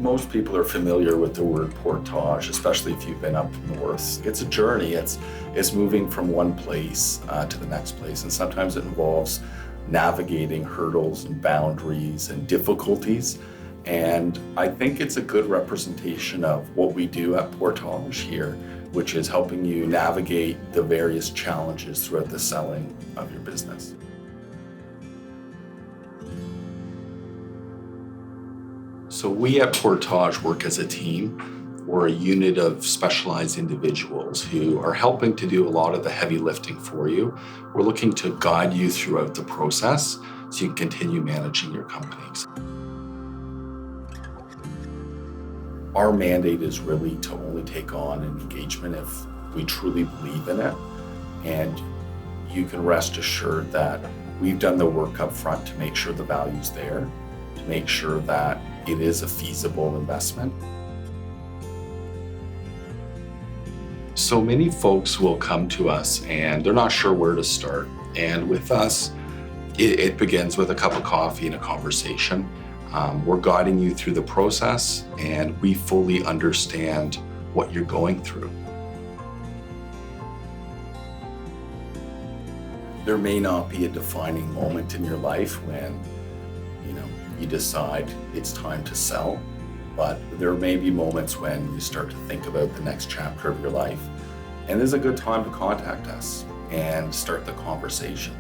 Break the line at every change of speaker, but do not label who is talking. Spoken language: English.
Most people are familiar with the word portage, especially if you've been up north. It's a journey. It's moving from one place to the next place, and sometimes it involves navigating hurdles and boundaries and difficulties. And I think it's a good representation of what we do at Portage here, which is helping you navigate the various challenges throughout the selling of your business. So we at Portage work as a team. We're a unit of specialized individuals who are helping to do a lot of the heavy lifting for you. We're looking to guide you throughout the process so you can continue managing your companies. Our mandate is really to only take on an engagement if we truly believe in it. And you can rest assured that we've done the work up front to make sure the value's there, to make sure that it is a feasible investment. So many folks will come to us and they're not sure where to start. And with us, it begins with a cup of coffee and a conversation. We're guiding you through the process, and we fully understand what you're going through. There may not be a defining moment in your life when you decide it's time to sell, but there may be moments when you start to think about the next chapter of your life, and there's a good time to contact us and start the conversation.